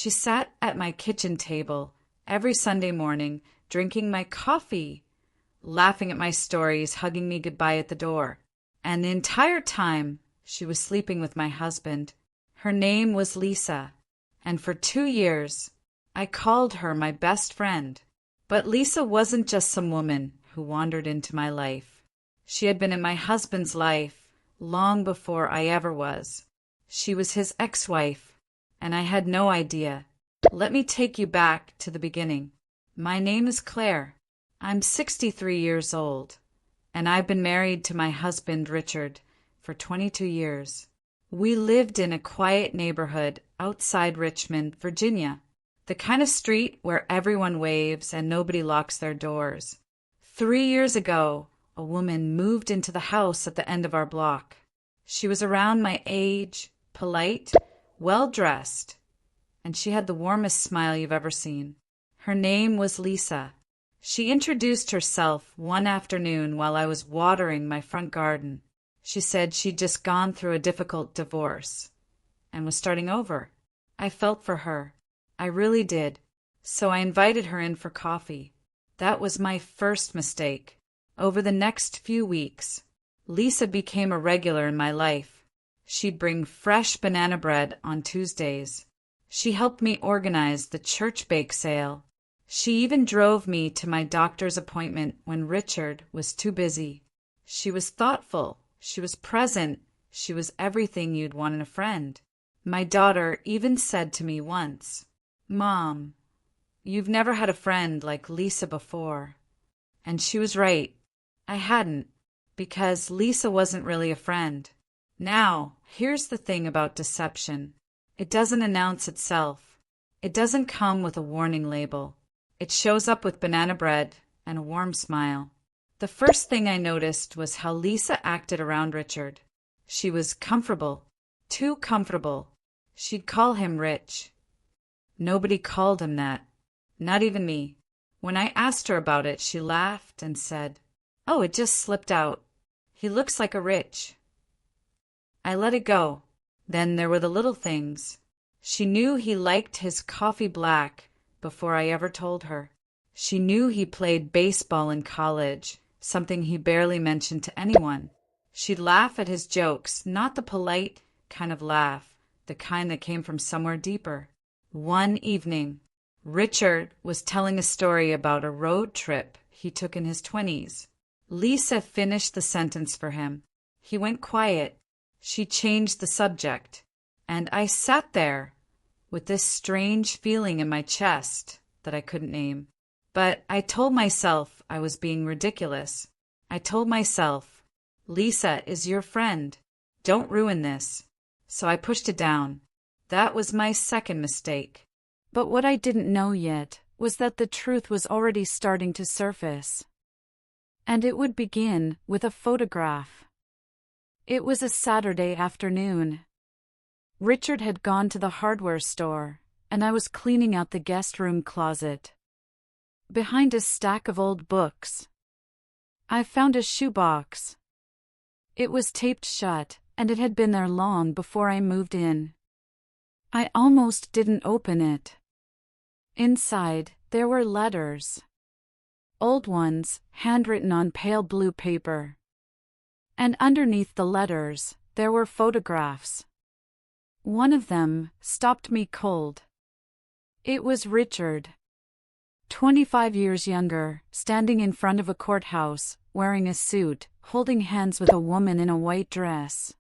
She sat at my kitchen table every Sunday morning, drinking my coffee, laughing at my stories, hugging me goodbye at the door. And the entire time, she was sleeping with my husband. Her name was Lisa, and for 2 years, I called her my best friend. But Lisa wasn't just some woman who wandered into my life. She had been in my husband's life long before I ever was. She was his ex-wife, and I had no idea. Let me take you back to the beginning. My name is Claire. I'm 63 years old, and I've been married to my husband, Richard, for 22 years. We lived in a quiet neighborhood outside Richmond, Virginia, the kind of street where everyone waves and nobody locks their doors. 3 years ago, a woman moved into the house at the end of our block. She was around my age, polite, well-dressed, and she had the warmest smile you've ever seen. Her name was Lisa. She introduced herself one afternoon while I was watering my front garden. She said she'd just gone through a difficult divorce and was starting over. I felt for her. I really did. So I invited her in for coffee. That was my first mistake. Over the next few weeks, Lisa became a regular in my life. She'd bring fresh banana bread on Tuesdays. She helped me organize the church bake sale. She even drove me to my doctor's appointment when Richard was too busy. She was thoughtful. She was present. She was everything you'd want in a friend. My daughter even said to me once, "Mom, you've never had a friend like Lisa before." And she was right. I hadn't, because Lisa wasn't really a friend. Now, here's the thing about deception. It doesn't announce itself. It doesn't come with a warning label. It shows up with banana bread and a warm smile. The first thing I noticed was how Lisa acted around Richard. She was comfortable, too comfortable. She'd call him Rich. Nobody called him that, not even me. When I asked her about it, she laughed and said, "Oh, it just slipped out. He looks like a Rich." I let it go. Then there were the little things. She knew he liked his coffee black before I ever told her. She knew he played baseball in college, something he barely mentioned to anyone. She'd laugh at his jokes, not the polite kind of laugh, the kind that came from somewhere deeper. One evening, Richard was telling a story about a road trip he took in his 20s. Lisa finished the sentence for him. He went quiet. She changed the subject, and I sat there with this strange feeling in my chest that I couldn't name. But I told myself I was being ridiculous. I told myself, "Lisa is your friend. Don't ruin this." So I pushed it down. That was my second mistake. But what I didn't know yet was that the truth was already starting to surface. And it would begin with a photograph. It was a Saturday afternoon. Richard had gone to the hardware store, and I was cleaning out the guest room closet. Behind a stack of old books, I found a shoebox. It was taped shut, and it had been there long before I moved in. I almost didn't open it. Inside, there were letters. Old ones, handwritten on pale blue paper. And underneath the letters, there were photographs. One of them stopped me cold. It was Richard. 25 years younger, standing in front of a courthouse, wearing a suit, holding hands with a woman in a white dress.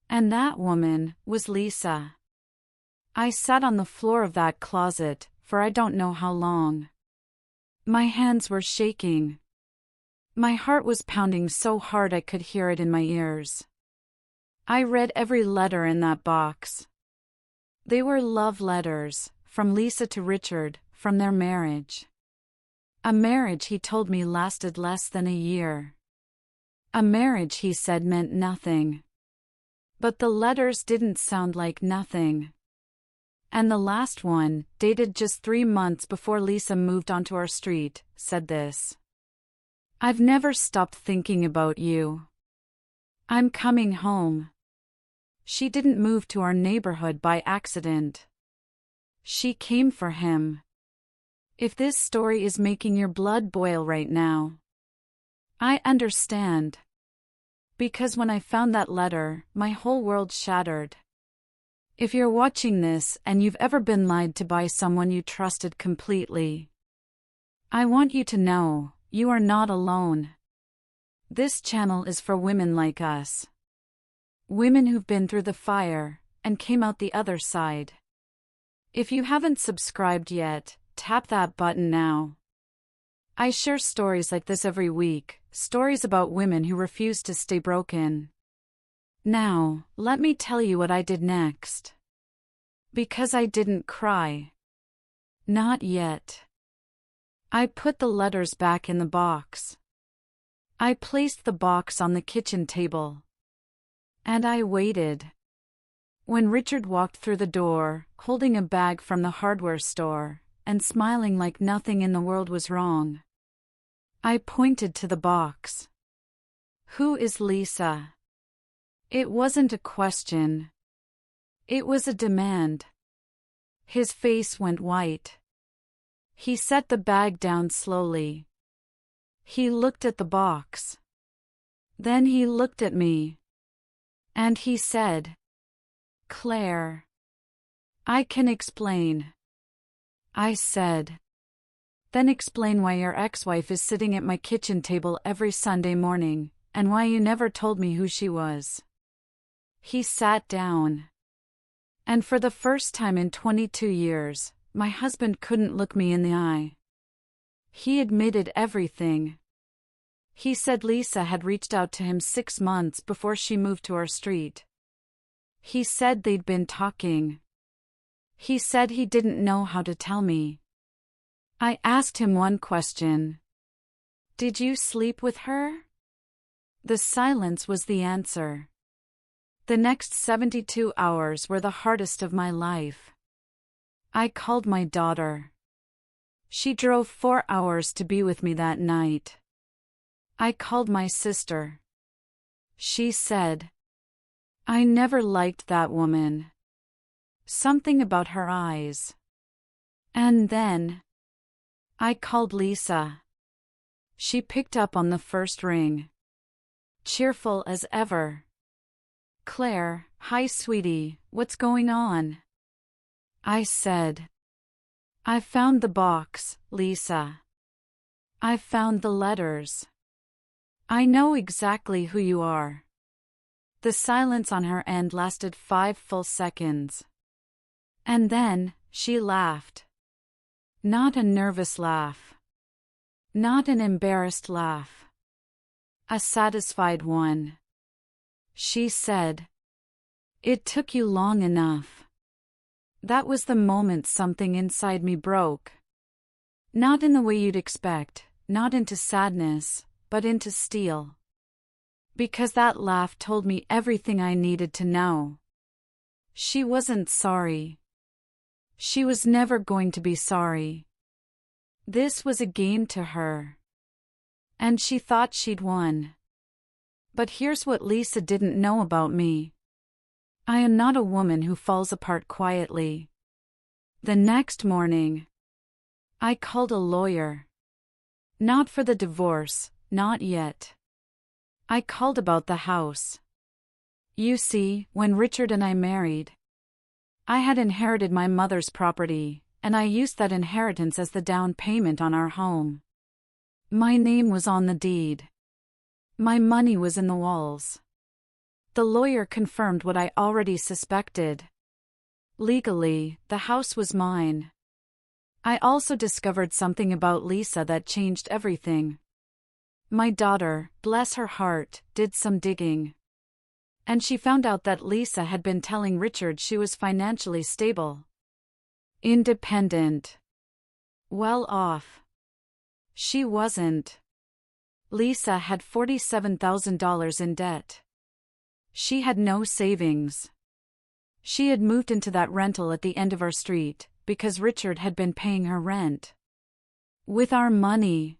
And that woman was Lisa. I sat on the floor of that closet for I don't know how long. My hands were shaking. My heart was pounding so hard I could hear it in my ears. I read every letter in that box. They were love letters, from Lisa to Richard, from their marriage. A marriage he told me lasted less than a year. A marriage he said meant nothing. But the letters didn't sound like nothing. And the last one, dated just 3 months before Lisa moved onto our street, said this: "I've never stopped thinking about you. I'm coming home." She didn't move to our neighborhood by accident. she came for him. If this story is making your blood boil right now, I understand. Because when I found that letter, my whole world shattered. If you're watching this and you've ever been lied to by someone you trusted completely, I want you to know, you are not alone. This channel is for women like us. Women who've been through the fire and came out the other side. If you haven't subscribed yet, tap that button now. I share stories like this every week, stories about women who refuse to stay broken. Now, let me tell you what I did next. Because I didn't cry. Not yet. I put the letters back in the box. I placed the box on the kitchen table. And I waited. When Richard walked through the door, holding a bag from the hardware store, and smiling like nothing in the world was wrong, I pointed to the box. Who is Lisa? It wasn't a question. It was a demand. His face went white. He set the bag down slowly. He looked at the box. Then he looked at me. And he said, "Claire, I can explain." I said, "Then explain why your ex-wife is sitting at my kitchen table every Sunday morning, and why you never told me who she was." He sat down. And for the first time in 22 years, my husband couldn't look me in the eye. He admitted everything. He said Lisa had reached out to him 6 months before she moved to our street. He said they'd been talking. He said he didn't know how to tell me. I asked him one question. "Did you sleep with her?" The silence was the answer. The next 72 hours were the hardest of my life. I called my daughter. She drove 4 hours to be with me that night. I called my sister. She said, "I never liked that woman. Something about her eyes." And then I called Lisa. She picked up on the first ring. Cheerful as ever. "Claire, hi sweetie, what's going on?" I said. "I found the box, Lisa. I found the letters. I know exactly who you are." The silence on her end lasted 5 full seconds. And then, she laughed. Not a nervous laugh. Not an embarrassed laugh. A satisfied one. She said, "It took you long enough." That was the moment something inside me broke. Not in the way you'd expect, not into sadness, but into steel. Because that laugh told me everything I needed to know. She wasn't sorry. She was never going to be sorry. This was a game to her. And she thought she'd won. But here's what Lisa didn't know about me. I am not a woman who falls apart quietly. The next morning, I called a lawyer. Not for the divorce, not yet. I called about the house. You see, when Richard and I married, I had inherited my mother's property, and I used that inheritance as the down payment on our home. My name was on the deed. My money was in the walls. The lawyer confirmed what I already suspected. Legally, the house was mine. I also discovered something about Lisa that changed everything. My daughter, bless her heart, did some digging. And she found out that Lisa had been telling Richard she was financially stable. Independent. Well off. She wasn't. Lisa had $47,000 in debt. She had no savings. She had moved into that rental at the end of our street, because Richard had been paying her rent. With our money.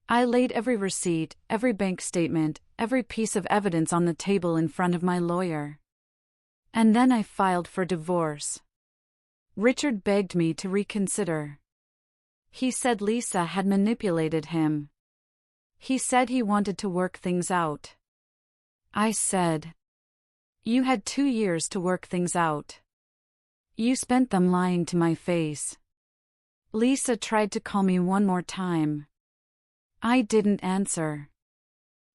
I laid every receipt, every bank statement, every piece of evidence on the table in front of my lawyer. And then I filed for divorce. Richard begged me to reconsider. He said Lisa had manipulated him. He said he wanted to work things out. I said, "You had 2 years to work things out. You spent them lying to my face." Lisa tried to call me one more time. I didn't answer.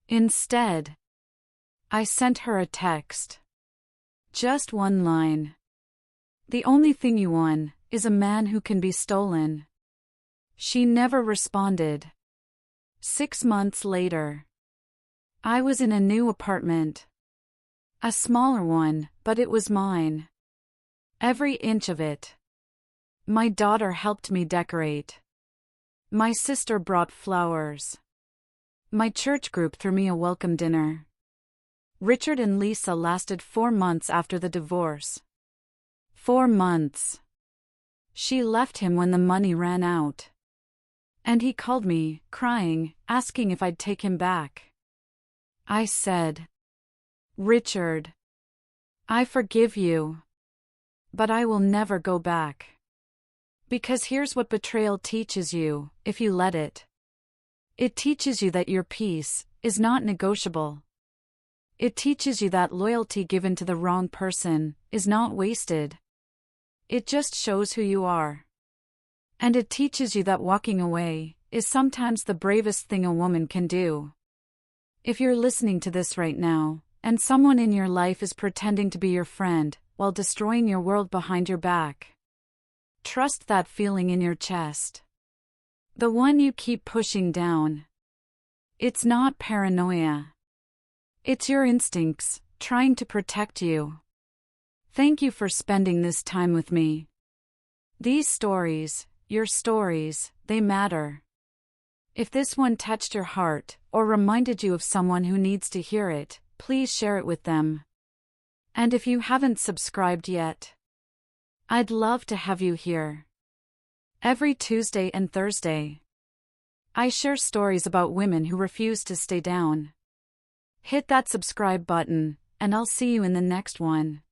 Instead, I sent her a text. Just one line. "The only thing you won is a man who can be stolen." She never responded. 6 months later, I was in a new apartment. A smaller one, but it was mine. Every inch of it. My daughter helped me decorate. My sister brought flowers. My church group threw me a welcome dinner. Richard and Lisa lasted 4 months after the divorce. 4 months. She left him when the money ran out. And he called me, crying, asking if I'd take him back. I said, "Richard, I forgive you. But I will never go back. Because here's what betrayal teaches you, if you let it. It teaches you that your peace is not negotiable. It teaches you that loyalty given to the wrong person is not wasted. It just shows who you are. And it teaches you that walking away is sometimes the bravest thing a woman can do. If you're listening to this right now, and someone in your life is pretending to be your friend while destroying your world behind your back, trust that feeling in your chest. The one you keep pushing down. It's not paranoia. It's your instincts trying to protect you. Thank you for spending this time with me. These stories, your stories, they matter. If this one touched your heart or reminded you of someone who needs to hear it, please share it with them. And if you haven't subscribed yet, I'd love to have you here. Every Tuesday and Thursday, I share stories about women who refuse to stay down. Hit that subscribe button, and I'll see you in the next one.